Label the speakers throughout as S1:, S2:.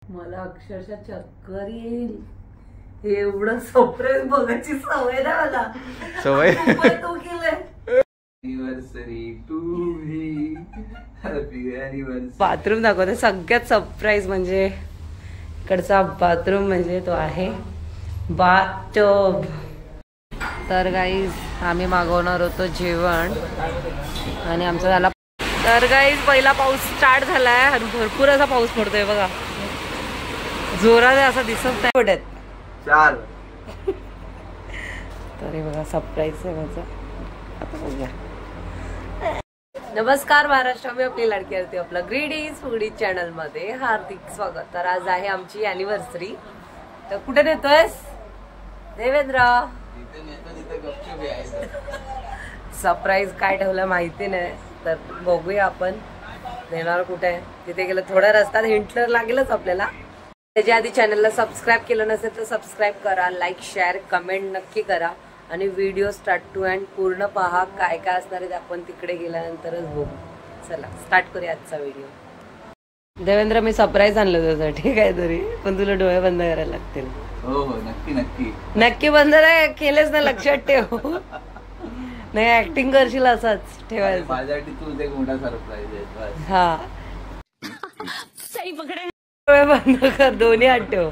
S1: मला अक्षरशः चक्कर येईल. एवढं सरप्राईज बघायची सवय ना मला.
S2: सवय
S1: तू केलंय. बाथरूम दाखवते सगळ्यात सरप्राईज म्हणजे इकडचा बाथरूम म्हणजे तो आहे बाथटब. तर गाईज आम्ही मागवणार होतो जेवण आणि आमचा झाला. तर गाईज पहिला पाऊस स्टार्ट झालाय आणि भरपूर असा पाऊस पडतोय बघा. जोरात असा दिसत नाही पडत.
S2: 4
S1: तर हे बघा सरप्राईज आहे माझं. आता बघूया. नमस्कार महाराष्ट्र, मी आपली लाडकी आरती आपलं ग्रीडी फूडी चॅनल मध्ये हार्दिक स्वागत. तर आज आहे आमची अॅनिव्हर्सरी. तर कुठे नेतोयस देवेंद्र? सरप्राईज काय ठेवलं माहिती नाही, तर बघूया आपण नेणार कुठे. तिथे गेलं थोड्या रस्त्यात हिंटलर लागेलच आपल्याला. त्याच्या आधी चॅनलला सबस्क्राईब केलं नसेल तर सबस्क्राईब करा, लाईक शेअर कमेंट नक्की करा आणि व्हिडिओ स्टार्ट टू एंड पूर्ण पहा. काय काय असणार आहे आपण तिकडे गेल्यानंतरच बघू. चला स्टार्ट करूया आजचा व्हिडिओ. देवेंद्र, मी सरप्राईज आणलं तुझ्यासाठी काहीतरी, पण तुला डोळे बंद करायला लागतील.
S2: हो हो नक्की नक्की
S1: नक्की बंद नाही केलेच ना, लक्षात ठेव. नाही ऍक्टिंग करशील असंच ठेवायचं.
S2: माझ्यासाठी तू एक मोठा सरप्राईज आहे.
S1: हा सही पकडे. डोळे बंद कर, दोन्ही हात ठेव.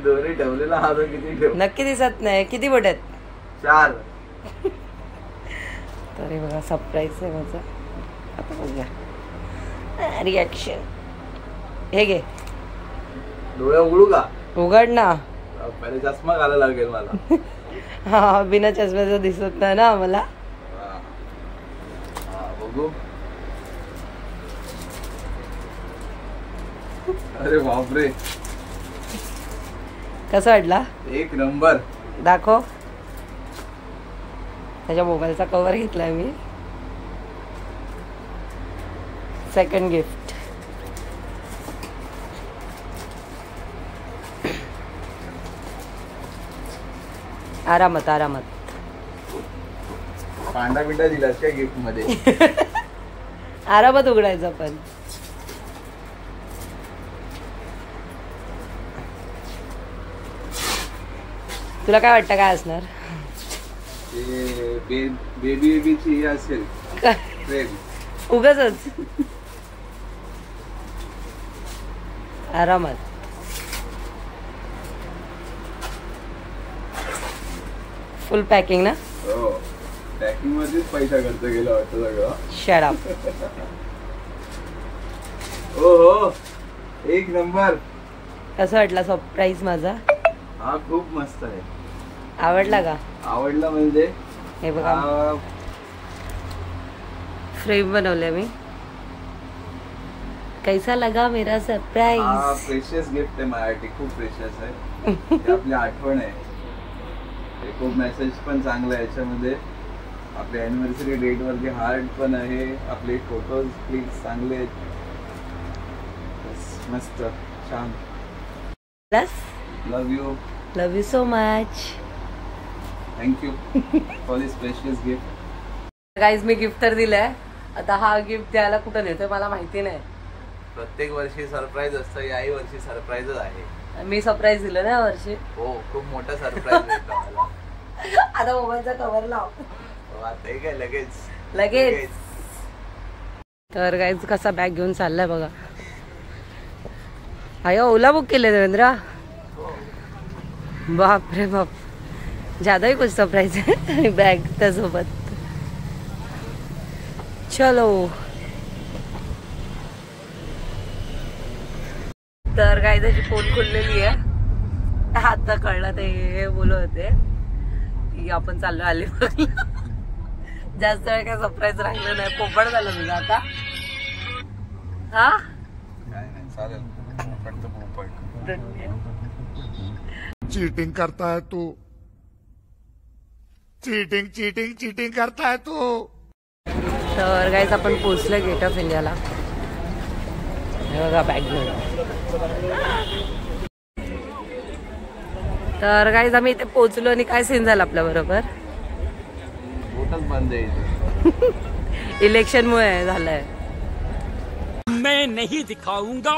S2: दोन्ही ठेवलेला हा किती ठेव.
S1: नक्की दिसत नाही. किती बोट आहेत?
S2: 4.
S1: तर हे बघा सरप्राईज आहे माझं. आता बघूया रिॲक्शन. हे घे.
S2: डोळे उघडू का?
S1: उघड ना.
S2: पहिले चष्मा घालायला लागेल मला.
S1: हा बिना चष्म्याचं दिसत नाही ना आम्हाला.
S2: बघू. अरे बापरे,
S1: कसं वाटला?
S2: एक नंबर.
S1: दाखव. त्याच्या मोबाईलचा कव्हर घेतलाय मी. Second gift. आरामात आरामात.
S2: पांडा बिंडा दिलास काय गिफ्ट मध्ये?
S1: आरामात उघडायचं पण. तुला काय वाटतं काय असणार?
S2: बेबीची असेल
S1: उगाचच. आरामात. फुल पॅकिंग ना?
S2: हो, पॅकिंग मध्येच पैसा खर्च केला वाटतं सगळं.
S1: Shut up.
S2: हो हो एक नंबर.
S1: कसं वाटला सरप्राईज माझा?
S2: हा खूप मस्त आहे.
S1: आवडला का?
S2: आवडला म्हणजे
S1: हे बघा फ्रेम बनवले मी. कैसा लगा मेरा सरप्राईज?
S2: प्रेशियस गिफ्ट आहे माझ्यासाठी, खूप प्रेशियस आहे. आपली आठवण आहे. खूप मेसेज पण चांगला आहे याच्यामध्ये. आपल्या अॅनिव्हर्सरी डेट वरती हार्ट पण आहे. आपले फोटोज क्लिक्स चांगले आहेत. मस्त छान. Love you
S1: so much.
S2: Thank you for this precious gift.
S1: Guys मी गिफ्ट तर दिलंय. आता हा गिफ्ट द्यायला कुठं नेतोय मला माहिती नाही.
S2: प्रत्येक वर्षी सरप्राईज असतं, याही वर्षी सरप्राईजच आहे.
S1: मी सरप्राईज दिलं ना वर्षी.
S2: हो खूप मोठा सरप्राईज भेटला मला.
S1: आता मोबाईलचा कव्हर लाव.
S2: आता काय
S1: लगेच. तर गाईज कसा बॅग घेऊन चाललाय बघा. अयो ओला बुक केले देवेंद्र. बाप रे बाप, ज्यादा ही कुछ सरप्राईज आहे. बॅग त्यासोबत. चलो. तर काय त्याची फोन खुललेली आहे. आता कळलं ते हे बोलत होते की आपण चाललो अलिबागला. जास्त वेळ काय सरप्राईज राहिलं नाही. पोपट झालं तुझं आता. हा
S2: चालेल.
S3: चीटिंग करता है तू. चीटिंग करता है तू.
S1: तर गाईज आपण पोचलो गेट ऑफ इंडियाला. हे बघा बॅग घेऊन. तर गाईज आम्ही इथे पोचलो आणि काय सीन झाला आपल्या बरोबर.
S2: बंद आहे.
S1: इलेक्शन मुळे झालंय.
S3: मैं नहीं दिखाऊंगा.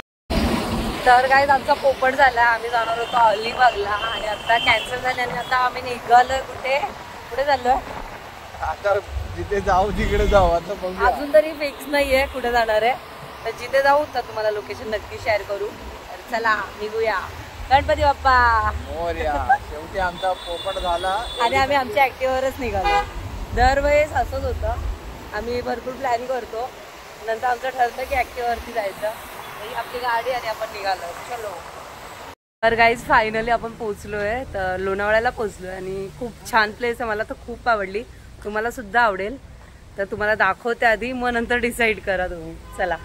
S1: तर काय आमचा पोपट झाला, आम्ही जाणार होतो अलिबागला आणि आता कॅन्सल झाल्याने आता आम्ही निघालोय कुठे कुठे चाललोय
S2: आता जिथे जाऊ तिकडे जाऊ. आता बघूया.
S1: अजून तरी फिक्स नाहीये कुठे जाणार आहे, तर जिथे जाऊ तर तुम्हाला लोकेशन नक्की शेअर करू. तर चला निघूया. गणपती बाप्पा
S2: मोरया. शेवटी आमचा पोपट झाला
S1: आणि आम्ही आमच्या ऍक्टिव्हवरच निघालो. दरवेळेस असंच होतं, आम्ही भरपूर प्लॅन करतो, नंतर आमचं ठरतं की ऍक्टिव्हवरती जायचं. ही आपली गाडी आणि आपण निघालो. चलो. तर गाईज फायनली आपण पोहोचलोय, तर लोणावळ्याला पोहोचलोय आणि खूप छान प्लेस आहे. मला तर खूप आवडली, तुम्हाला सुद्धा आवडेल. तर तुम्हाला दाखवते आधी, मग नंतर डिसाईड करा तुम्ही. चला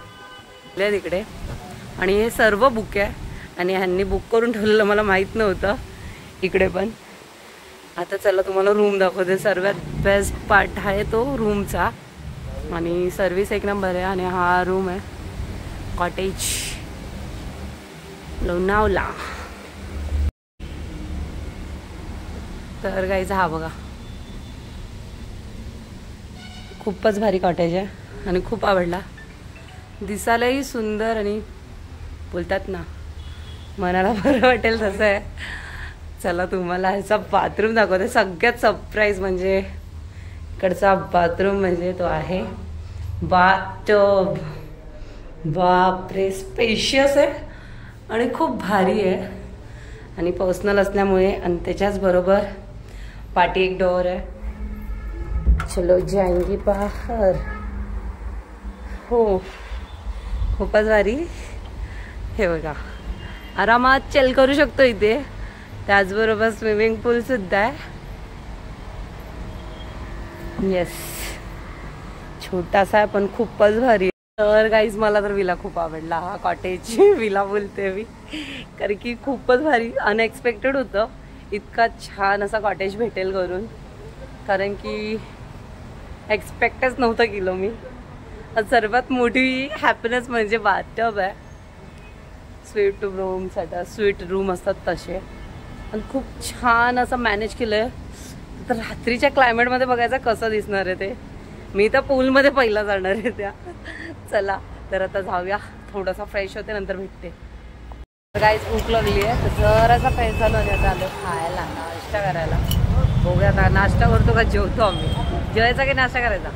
S1: तिकडे. आणि हे सर्व बुक आहे आणि ह्यांनी बुक करून ठेवलेलं मला माहीत नव्हतं. इकडे पण आता चला तुम्हाला रूम दाखवते. सर्वात बेस्ट पार्ट आहे तो रूमचा आणि सर्विस एक नंबर आहे. आणि हा रूम आहे कॉटेज लोणावळा. तर गाईज हा बघा, खूपच भारी कॉटेज आहे आणि खूप आवडला. दिसायलाही सुंदर आणि बोलतात ना मनाला बरं वाटेल तसं आहे. चला तुम्हाला ह्याचा बाथरूम दाखवते. सगळ्यात सरप्राईज म्हणजे इकडचा बाथरूम म्हणजे तो आहे बाथटब. बापरे, स्पेशियस आहे आणि खूप भारी आहे आणि पर्सनल असल्यामुळे. आणि त्याच्याच बरोबर पाठी एक डोअर आहे. चलो जाएंगे बाहर. हो खूपच भारी. हे बघा, आरामात चिल करू शकतो इथे. त्याचबरोबर स्विमिंग पूल सुद्धा आहे. येस, छोटासा आहे पण खूपच भारी. तर गाईज मला तर विला खूप आवडला. हा कॉटेज विला बोलते मी, कारण की खूपच भारी. अनएक्सपेक्टेड होतं इतका छान असा कॉटेज भेटेल करून, कारण की एक्सपेक्टच नव्हतं केलं मी. सर्वात मोठी हॅपीनेस म्हणजे बाथटब आहे. स्वीट रूमसाठी स्वीट रूम असतात तसे, आणि खूप छान असं मॅनेज केलं आहे. तर रात्रीच्या क्लायमेटमध्ये बघायचं कसं दिसणार आहे ते. मी तर पूलमध्ये पहिला जाणार आहे त्या. चला तर आता जाऊया, थोडासा फ्रेश होते, नंतर भेटते. काहीच भूक लागली आहे तर जरासा फ्रेश झालो आणि आता आलो खायला, नाश्ता करायला. बघूया आता नाश्ता करतो का जेवतो आम्ही. जेवायचा की नाश्ता करायचा?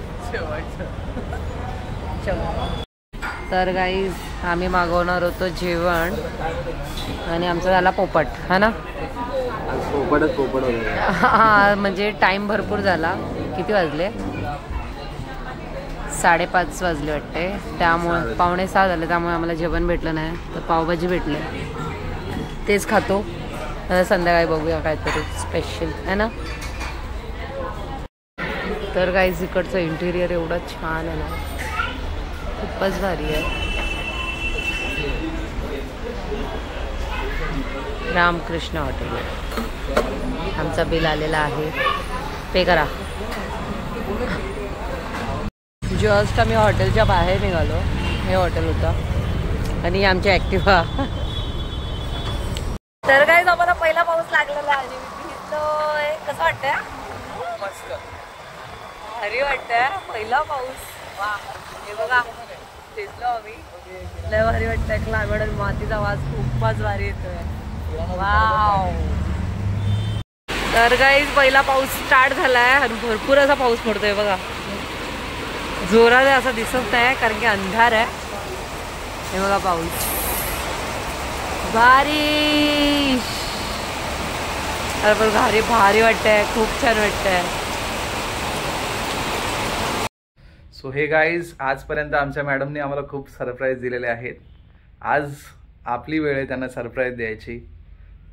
S1: तर गाईज आम्ही मागवणार होतो जेवण आणि आमचा झाला पोपट. हा ना,
S2: पोपटच पोपट वगैरे.
S1: हा म्हणजे टाइम भरपूर झाला. किती वाजले? 5:30 वाजले वाटते. त्यामुळे 5:45 झाले, त्यामुळे आम्हाला जेवण भेटलं नाही. तर पावभाजी भेटले, तेच खातो. संध्याकाळी बघूया काहीतरी स्पेशल आहे ना. तर गाईज इकडचं इंटिरियर एवढं छान आहे ना, खूपच भारी आहे. रामकृष्ण हॉटेल आहे. आमचा बिल आलेला आहे, पे करा. जस्ट आम्ही हॉटेलच्या बाहेर निघालो. हे हॉटेल होतं आणि आमची ॲक्टिव्हा. तर काय आम्हाला पहिला पाऊस लागलेला आणि भिजलोय. कसं वाटतंय?
S2: मस्त
S1: भारी वाटतंय पहिला पाऊस. वा, हे बघा भिजलो आम्ही. लय भारी वाटतंय. क्लायमेट आणि मातीचा आवाज खूपच भारी येतोय. वाव. तर गाईज पहिला पाऊस स्टार्ट झालाय आणि भरपूर असा पाऊस पडतोय बघा. जोरात आहे असं दिसत नाही कारण की अंधार आहे. हे बघा पाऊस, बारिश. भारी भारी वाटतंय, खूप छान वाटतंय.
S2: सो हे गाईज, आजपर्यंत आमच्या मॅडमने आम्हाला खूप सरप्राईज दिलेले आहेत. आज आपली वेळ आहे त्यांना सरप्राईज द्यायची.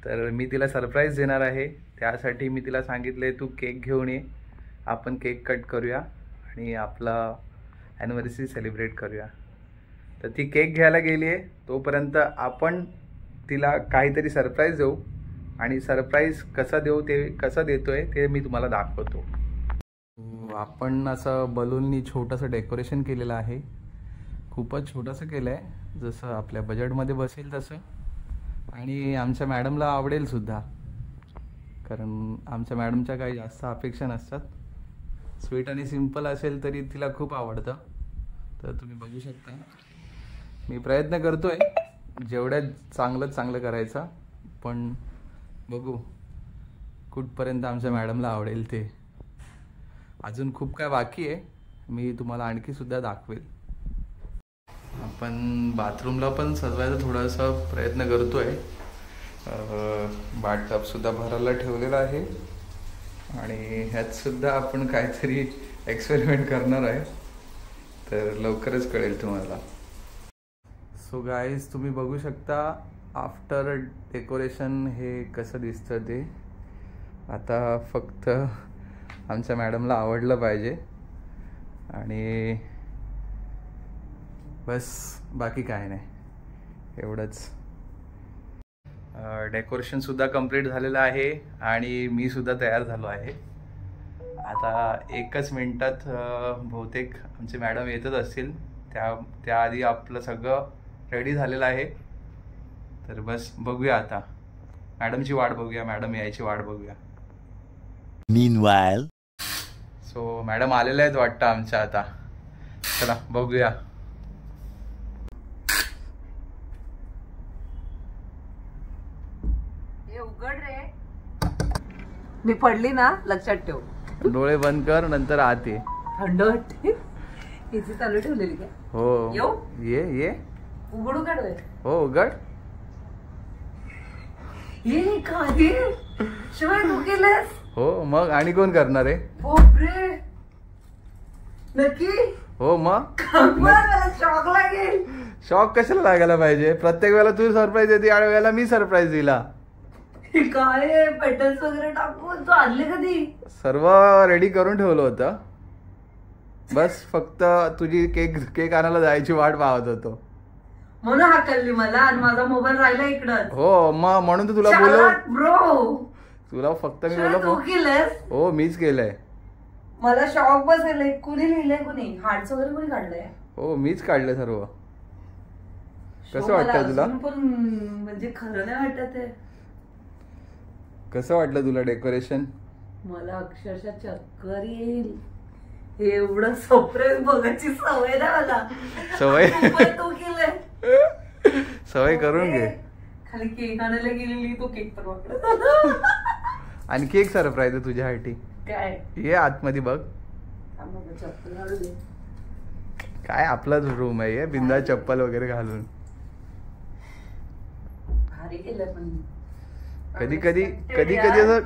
S2: तर मी तिला सरप्राईज देणार आहे. त्यासाठी मी तिला सांगितले तू केक घेऊन ये, आपण केक कट करूया आणि आपला ॲनिव्हर्सरी सेलिब्रेट करूया. तर ती केक घ्यायला गेली आहे. तोपर्यंत आपण तिला काहीतरी सरप्राईज देऊ आणि सरप्राईज कसं देतोय ते मी तुम्हाला दाखवतो. आपण असं बलूननी छोटंसं डेकोरेशन केलेलं आहे. खूपच छोटंसं केलं आहे, जसं आपल्या बजेटमध्ये बसेल तसं. आणि आमच्या मॅडमला आवडेल सुद्धा, कारण आमच्या मॅडमच्या काही जास्त अपेक्षा नसतात. स्वीट आणि सिंपल असेल तरी तिला खूप आवडतं. तर तुम्ही बघू शकता, मी प्रयत्न करतोय जेवढ्या चांगलं करायचं, पण बघू कुठपर्यंत आमच्या मॅडमला आवडेल ते. अजून खूप काय बाकी आहे, मी तुम्हाला आणखी सुद्धा दाखवेल. आपण बाथरूमला पण सजवायचा थोडासा प्रयत्न करतोय. बाथटब सुद्धा भरायला ठेवलेला आहे आणि ह्यात सुद्धा आपण काहीतरी एक्सपेरिमेंट करणार आहे, तर लवकरच कळेल तुम्हाला. सो गाईज, तुम्ही बघू शकता आफ्टर डेकोरेशन हे कसं दिसतं ते. आता फक्त आमच्या मॅडमला आवडलं पाहिजे आणि बस, बाकी काय नाही, एवढंच. डेकोरेशनसुद्धा कंप्लीट झालेलं आहे आणि मी सुद्धा तयार झालो आहे. आता एकच मिनटात बहुतेक आमचे मॅडम येतच असतील. त्याआधी आपलं सगळं रेडी झालेलं आहे, तर बस बघूया आता. मॅडमची वाट बघूया, मॅडम यायची वाट बघूया.
S4: Meanwhile,
S2: सो मॅडम आलेल्या आहेत वाटतं आमच्या. आता चला बघूया.
S1: उघड रे, मी पडली ना, लक्षात ठेव.
S2: डोळे बंद कर, नंतर आत ये.
S1: थंड वाटते. एसी चालू ठेवलेली का?
S2: हो,
S1: येऊ?
S2: ये
S1: उघडू काढ.
S2: हो उघड.
S1: ये खाली शिवाय तू केलंस?
S2: हो मग, आणि कोण करणार आहे?
S1: बापरे, नक्की?
S2: हो मग,
S1: मला शॉक लागेल.
S2: शॉक कशाला लागायला पाहिजे? प्रत्येक वेळेला तू सरप्राईज देते, या वेळेला मी सरप्राईज दिला.
S1: काय पेटल्स वगैरे टाकून तू आणले कधी?
S2: सर्व रेडी करून ठेवलं होतं, बस फक्त तुझी केक आणायला जायची वाट पाहत होतो.
S1: म्हणून हाकलली मला आणि माझा मोबाईल राहिला इकडं.
S2: हो मग, म्हणून तर तुला बोललो.
S1: ब्रो,
S2: तुला फक्त मी
S1: तू
S2: बोललो.
S1: केलंस?
S2: हो मीच केलंय.
S1: मला शॉक बसेल. कुणी लिहिलंय, कुणी हार्ट्स वगैरे कुणी काढलंय?
S2: हो मीच काढलं सर्व. कसं वाटतं तुला?
S1: पण म्हणजे खरं नाही वाटत आहे.
S2: कसं वाटलं तुला डेकोरेशन?
S1: मला अक्षरशः चक्कर येईल. एवढं सरप्राईज बघायची सवय नाही मला.
S2: सवय
S1: तू केलंय,
S2: सवय करून घे.
S1: खाली केक आणायला गेलेली, तो केक तर वाकडत.
S2: आणखी एक सरप्राईज आहे तुझ्यासाठी.
S1: काय?
S2: ये आतमध्ये बघ.
S1: चप्पल घालू दे.
S2: काय आपलाच रूम आहे, बिंदा चप्पल वगैरे घालून.
S1: भारी केलं. पण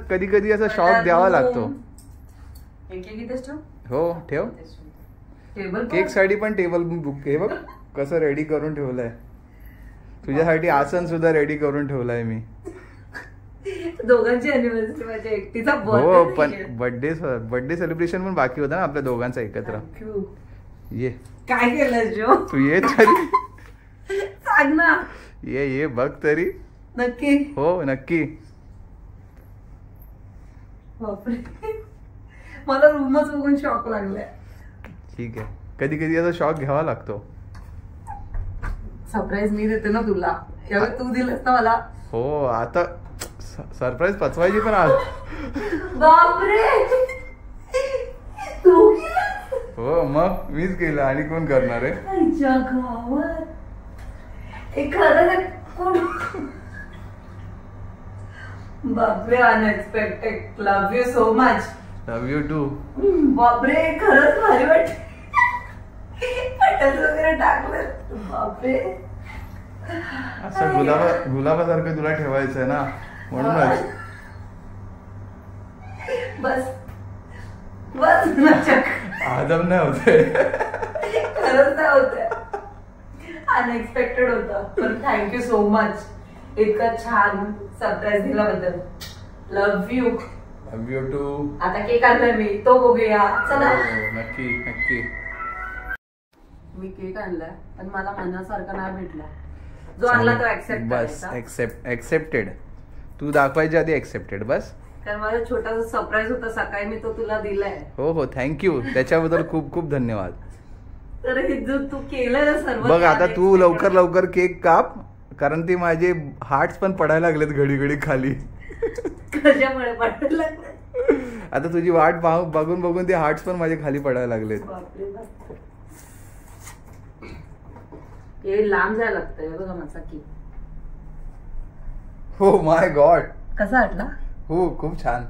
S2: कधी कधी असं शॉक द्यावा लागतो. हो ठेव. केक साठी पण टेबल बुक हे बघ कसं रेडी करून ठेवलंय. तुझ्यासाठी आसन सुद्धा रेडी करून ठेवलंय मी.
S1: दोघांची अॅनिव्हर्सरी, माझ्या एकटीचा
S2: हो, पण बर्थडे सेलिब्रेशन पण बाकी होता ना आपल्या दोघांचा एकत्र. ये.
S1: काय केलं जो?
S2: तू ये तरी
S1: सांग ना.
S2: ये बघ तरी.
S1: नक्की?
S2: हो नक्की.
S1: बापरे, मला रूमच बघून शॉक लागलाय.
S2: ठीक आहे, कधी कधी याचा शॉक घ्यावा लागतो.
S1: सरप्राईज मी देते ना तुला, यावेळी तू दिलंस ना मला.
S2: हो, आता सरप्राईज पचवायची पण आज.
S1: बापरे, तू केलं?
S2: हो मग मीच केलं, आणि कोण करणार आहे?
S1: जगावर हे खरं कोण? बापरे, unexpected. Love you so much.
S2: Love you too.
S1: बापरे, खरंच भारी वाटत. पटल वगैरे टाकलं. बापरे,
S2: असं गुलाबासारखं तुला ठेवायचंय ना, म्हणूनच.
S1: बस बस.
S2: आदम नाही होते.
S1: खरंच नाही होते. अनएक्सपेक्टेड होतं, पण थँक्यू सो मच इतकं छान सरप्राईज दिल्याबद्दल. Love you.
S2: Love you too.
S1: आता केक आणलाय मी, तो बघूया. चला.
S2: नक्की नक्की.
S1: मी केक आणलाय, पण मला मनासारखा नाही भेटला. जो आणला तो ऍक्सेप्ट.
S2: बस एक्सेप्टेड. तू दाखवायच्या आधी एक्सेप्टेड बस.
S1: कारण माझा छोटासा सरप्राईज होता सकाळी, मी तो तुला दिलाय.
S2: हो थँक्यू, त्याच्याबद्दल खूप खूप धन्यवाद.
S1: तर हे जो तू केलं सर्व.
S2: बघ आता तू लवकर केक काप, कारण ते माझे हार्ट्स पण पडायला लागलेत घडी घडी खाली.
S1: कशामुळे पडायला लागले?
S2: आता तुझी वाट बघून ते हार्ट्स पण माझे खाली पडायला लागलेत.
S1: हे लांब जायला लागतंय बघा माझा केक.
S2: हो माय गॉड.
S1: कसा वाटला?
S2: हो खूप छान.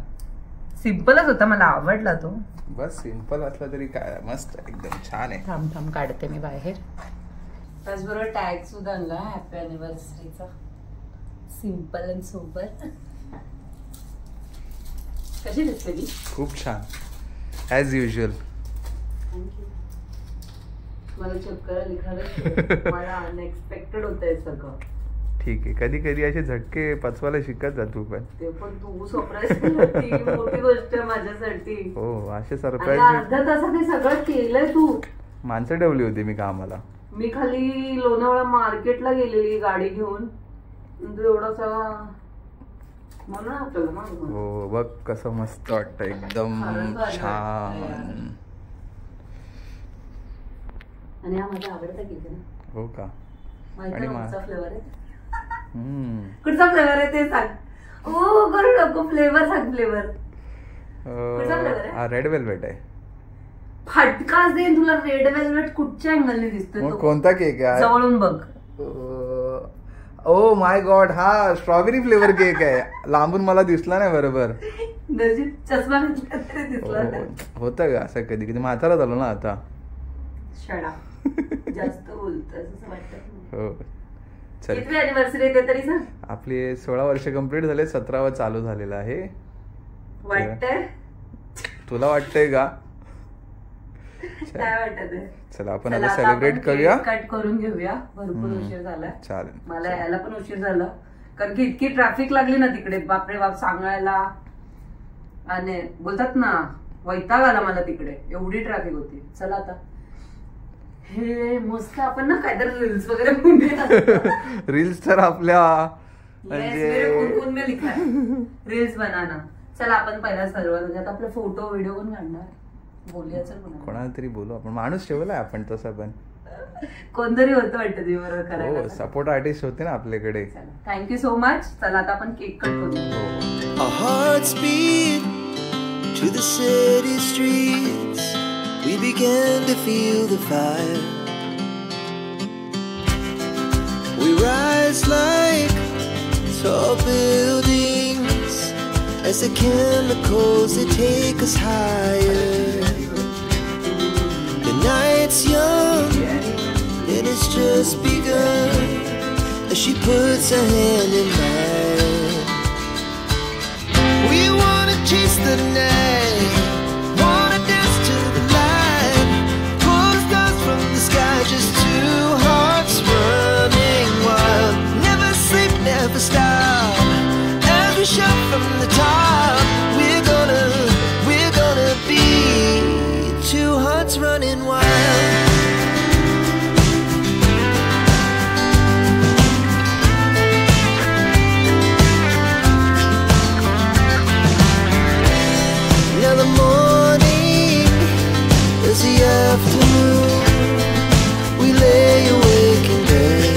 S1: सिम्पलच होता, मला आवडला तो.
S2: बस सिंपल असला तरी काय, मस्त एकदम छान आहे.
S1: थांब काढते मी बाहेर. त्याचबरोबर टॅग सुद्धा आणला हॅपी अॅनिव्हर्सरीचा. Simple and sober. कशी दिसते ती?
S2: खूप छान ॲज युजल.
S1: मला चक्कर आली खरंच. मला अनएक्सपेक्टेड होत आहे सगळं.
S2: ठीक आहे, कधी कधी असे झटके पचवायला शिकत जा तू पण.
S1: ते पण तू सरप्राईज मोठी गोष्ट आहे माझ्यासाठी.
S2: हो असे
S1: आणि
S2: सरप्राईज.
S1: अर्ध्या तासात हे सगळं केलंय तू.
S2: माणसं ठेवली होती मी कामाला.
S1: मी खाली लोणावळा मार्केटला गेलेली गाडी घेऊन. तू एवढा सगळा म्हणून आपल्याला ना.
S2: हो बघ कसं मस्त वाटतं एकदम
S1: खरंच
S2: छान.
S1: आणि हा माझा आवडता केक आहे ना.
S2: हो का?
S1: माहिती
S2: आणि
S1: आहे कुठचा फ्लेवर आहे?
S2: कुठचा
S1: फ्लेवर आहे ते सांग. ओ करू नको, फ्लेवर सांग. फ्लेवर कुठचा फ्लेवर आहे?
S2: रेड वेल्वेट आहे.
S1: फटकाच देईन तुला. रेड वेल्वेट कुठच्या अँगलने दिसतोय?
S2: कोणता केक आहे?
S1: जवळून बघ.
S2: ओ माय गॉड, हा स्ट्रॉबेरी फ्लेवर केक आहे. लांबून मला दिसला नाही बरोबर.
S1: चष्मा दिसला.
S2: होतं का असं कधी कधी? म्हातारा झालो ना आता.
S1: शडा जास्त बोलतोय असं वाटतं.
S2: हो चल.
S1: किती अॅनिव्हर्सरी आहे ते तरी सांग.
S2: आपली 16 वर्ष कंप्लीट झाले, 17वा चालू झालेला आहे.
S1: वाटतंय?
S2: तुला वाटतंय का?
S1: काय वाटत आहे?
S2: चला आपण आता सेलिब्रेट करूया.
S1: कट करून घेऊया. भरपूर उशीर झाला.
S2: चालेल.
S1: मला यायला पण उशीर झाला कारण की इतकी ट्रॅफिक लागली ना तिकडे. बापरे बाप सांगायला. आणि बोलतात ना वैताग आला मला तिकडे. एवढी ट्रॅफिक होती. चला आता हे मस्त आपण ना काहीतरी रील्स वगैरे बनवूया.
S2: रील्स तर आपल्या
S1: रील्स बनाना. चला आपण पहिला सर्व म्हणजे आपले फोटो व्हिडिओ पण काढणार. बोलूया चल.
S2: कोणाला तरी बोलू आपण. माणूस ठेवलाय आपण तसा पण.
S1: कोणतरी होतं वाटतं ते बरोबर करायला.
S2: हो सपोर्ट आर्टिस्ट होते ना आपल्याकडे.
S1: Thank you so much. चला आता आपण केक कट करूया.
S4: Our hearts beat to the city streets. We began to feel the fire. We rise like tall buildings as the chemicals they take us higher. The night's young and it's just begun as she puts her hand in mine. We wanna chase the night, wanna dance to the light, pull the stars from the sky, just two hearts running wild. Never sleep, never stop, as we shout from the top. We're gonna be two hearts running wild. Now the morning is the afternoon. We lay awake in bed.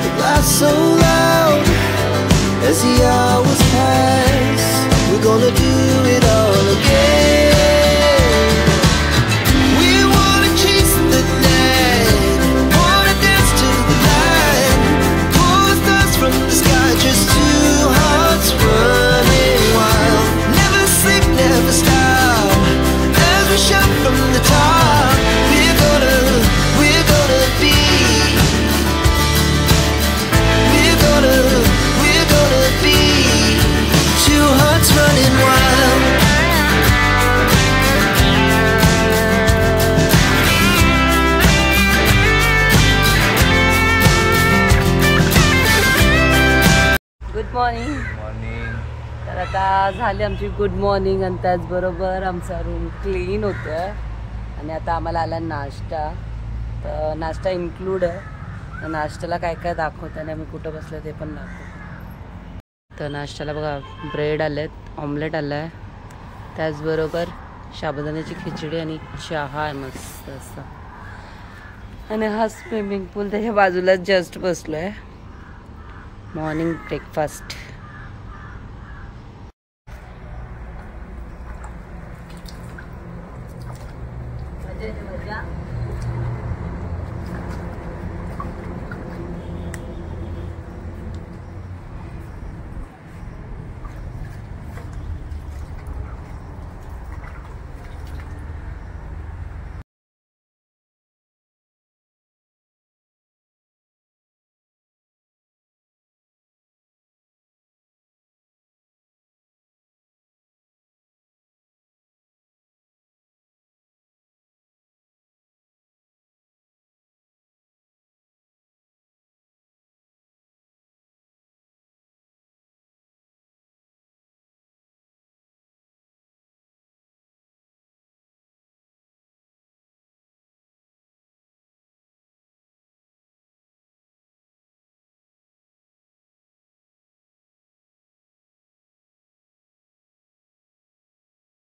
S4: The laughs so loud as the hours pass. We're gonna do it all again. We wanna chase the night, wanna dance to the light, pull the stars from the sky, just two hearts running wild. Never sleep, never stop, as we shout from the top. We're gonna be, we're gonna be two hearts running wild.
S1: Good morning. तर आता झाली आमची good morning आणि त्याचबरोबर आमचा room clean होतं आणि आता आम्हाला आला नाश्ता. तर नाश्ता इन्क्लूड आहे. तर नाश्त्याला काय काय दाखवतं आणि आम्ही कुठं बसलो ते पण दाखवतो. तर नाश्त्याला बघा ब्रेड आले आहेत, ऑमलेट आलं आहे, त्याचबरोबर साबुदाण्याची खिचडी आणि चहा आहे मस्त असं. आणि हा स्विमिंग पूल त्याच्या बाजूलाच जस्ट बसलो आहे. Morning breakfast.